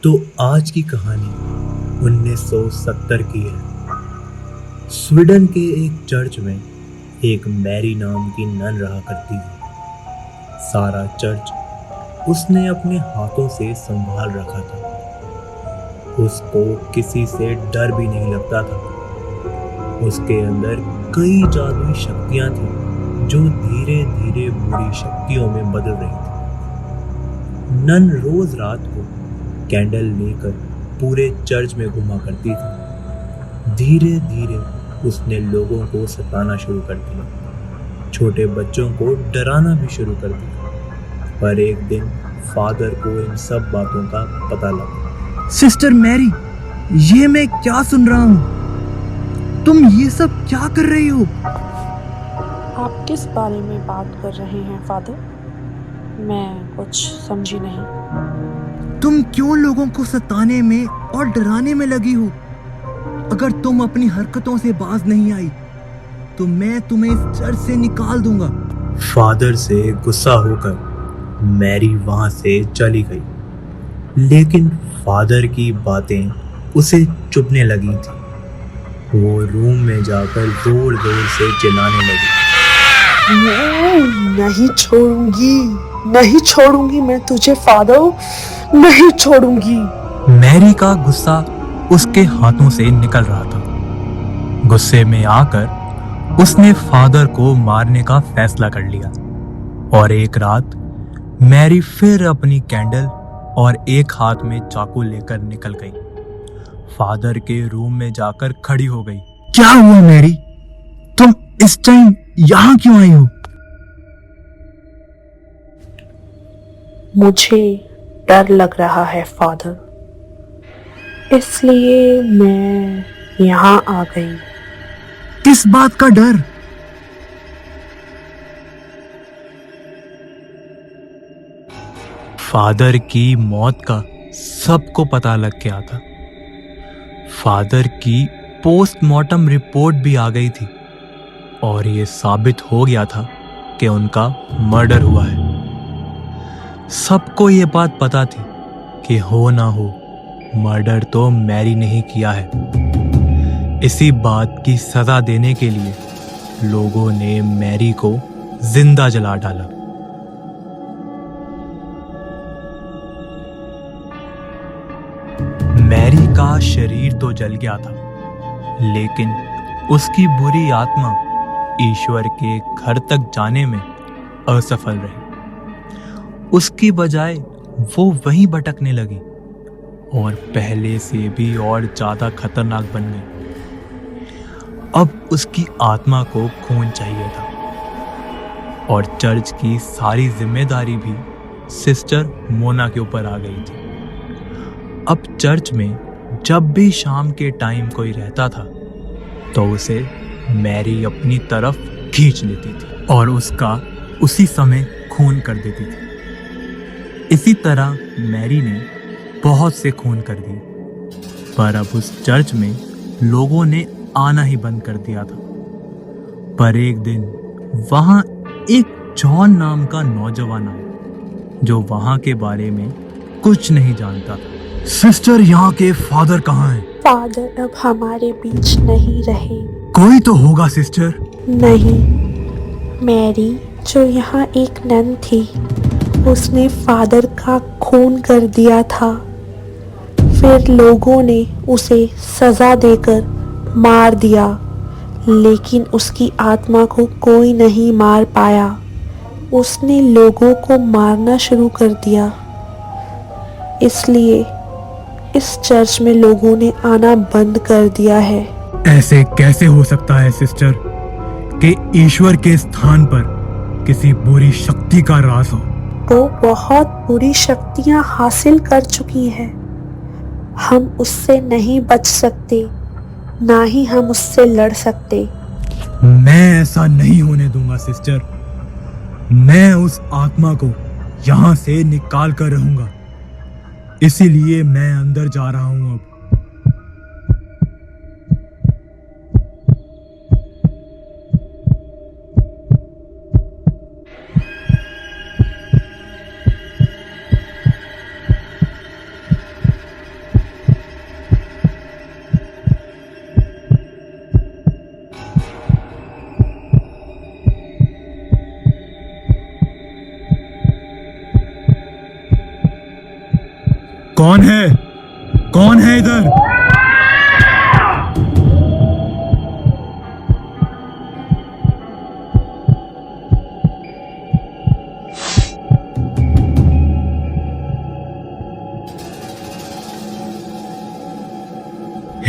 तो आज की कहानी 1970 की है। स्वीडन के एक चर्च में एक मैरी नाम की नन रहा करती थी। सारा चर्च उसने अपने हाथों से संभाल रखा था। उसको किसी से डर भी नहीं लगता था। उसके अंदर कई जादुई शक्तियां थी जो धीरे धीरे बुरी शक्तियों में बदल रही थी। नन रोज रात को कैंडल लेकर पूरे चर्च में घुमा करती थी। धीरे धीरे उसने लोगों को सताना शुरू कर दिया, छोटे बच्चों को डराना भी शुरू कर दिया। पर एक दिन फादर को इन सब बातों का पता लगा। सिस्टर मैरी, ये मैं क्या सुन रहा हूँ? तुम ये सब क्या कर रही हो? आप किस बारे में बात कर रहे हैं फादर? मैं कुछ समझी नहीं। तुम क्यों लोगों को सताने में और डराने में लगी हो? अगर तुम अपनी हरकतों से बाज नहीं आई तो मैं तुम्हें इस चर्च से निकाल दूंगा। फादर से गुस्सा होकर मैरी वहां से चली गई, लेकिन फादर की बातें उसे चुभने लगी थी। वो रूम में जाकर जोर जोर से चिल्लाने लगी। नहीं छोड़ूंगी मैं तुझे फादर, नहीं छोड़ूंगी। मैरी का गुस्सा उसके हाथों से निकल रहा था। गुस्से में आकर उसने फादर को मारने का फैसला कर लिया और एक रात मैरी फिर अपनी कैंडल और एक हाथ में चाकू लेकर निकल गई। फादर के रूम में जाकर खड़ी हो गई। क्या हुआ मैरी? तुम इस टाइम यहाँ क्यों आई हो? मुझे डर लग रहा है फादर, इसलिए मैं यहाँ आ गई। किस बात का डर? फादर की मौत का सबको पता लग गया था। फादर की पोस्टमार्टम रिपोर्ट भी आ गई थी और ये साबित हो गया था कि उनका मर्डर हुआ है। सबको ये बात पता थी कि हो ना हो मर्डर तो मैरी ने ही किया है। इसी बात की सजा देने के लिए लोगों ने मैरी को जिंदा जला डाला। मैरी का शरीर तो जल गया था, लेकिन उसकी बुरी आत्मा ईश्वर के घर तक जाने में असफल रही। उसकी बजाय वो वहीं भटकने लगी और पहले से भी और ज्यादा खतरनाक बन गई। अब उसकी आत्मा को खून चाहिए था और चर्च की सारी जिम्मेदारी भी सिस्टर मोना के ऊपर आ गई थी। अब चर्च में जब भी शाम के टाइम कोई रहता था तो उसे मैरी अपनी तरफ खींच लेती थी और उसका उसी समय खून कर देती थी। इसी तरह मैरी ने बहुत से खून कर दिए, पर अब उस चर्च में लोगों ने आना ही बंद कर दिया था। पर एक दिन वहां एक जॉन नाम का नौजवान आया जो वहां के बारे में कुछ नहीं जानता था। सिस्टर, यहाँ के फादर कहाँ हैं? फादर अब हमारे बीच नहीं रहे। कोई तो होगा सिस्टर। नहीं, मैरी जो यहाँ एक नन थी उसने फादर का खून कर दिया था। फिर लोगों ने उसे सजा देकर मार दिया, लेकिन उसकी आत्मा को कोई नहीं मार पाया। उसने लोगों को मारना शुरू कर दिया, इसलिए इस चर्च में लोगों ने आना बंद कर दिया है। ऐसे कैसे हो सकता है सिस्टर कि ईश्वर के स्थान पर किसी बुरी शक्ति का राज हो? वो बहुत बुरी शक्तियां हासिल कर चुकी है। हम उससे नहीं बच सकते, ना ही हम उससे लड़ सकते। मैं ऐसा नहीं होने दूंगा सिस्टर। मैं उस आत्मा को यहाँ से निकाल कर रहूंगा, इसीलिए मैं अंदर जा रहा हूँ अब।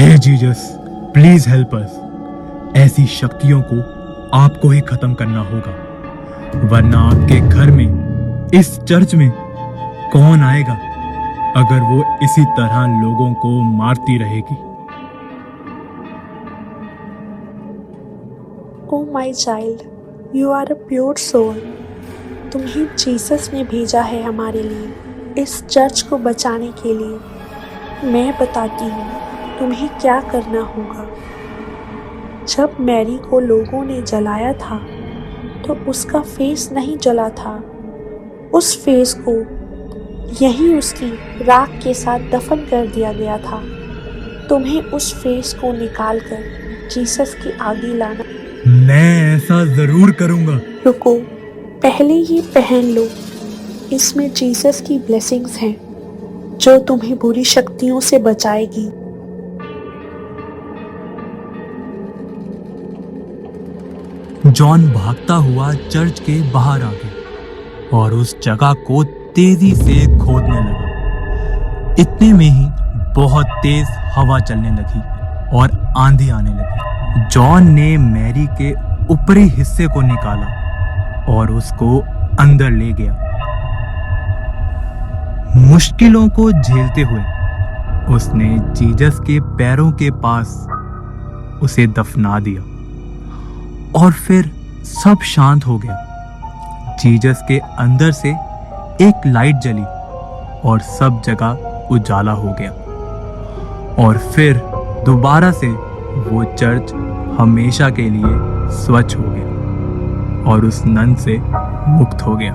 हे जीसस, प्लीज हेल्प अस। ऐसी शक्तियों को आपको ही खत्म करना होगा, वरना आपके घर में, इस चर्च में कौन आएगा अगर वो इसी तरह लोगों को मारती रहेगी। Oh my child, you are a pure soul. तुम्हें जीसस ने भेजा है हमारे लिए, इस चर्च को बचाने के लिए। मैं बताती हूँ तुम्हें क्या करना होगा। जब मैरी को लोगों ने जलाया था तो उसका फेस नहीं जला था, उस फेस को यहीं उसकी राख के साथ दफन कर दिया गया था। तुम्हें उस फेस को निकालकर जीसस के आगे लाना। मैं ऐसा जरूर करूंगा। रुको, पहले ये पहन लो। इसमें जीसस की ब्लेसिंग्स हैं जो तुम्हें बुरी शक्तियों से बचाएगी। जॉन भागता हुआ चर्च के बाहर आ गया और उस जगह को तेजी से खोदने लगा। इतने में ही बहुत तेज हवा चलने लगी और आंधी आने लगी। जॉन ने मैरी के ऊपरी हिस्से को निकाला और उसको अंदर ले गया। मुश्किलों को झेलते हुए उसने जीसस के पैरों के पास उसे दफना दिया और फिर सब शांत हो गया। जीसस के अंदर से एक लाइट जली और सब जगह उजाला हो गया और फिर दोबारा से वो चर्च हमेशा के लिए स्वच्छ हो गया और उस नन से मुक्त हो गया।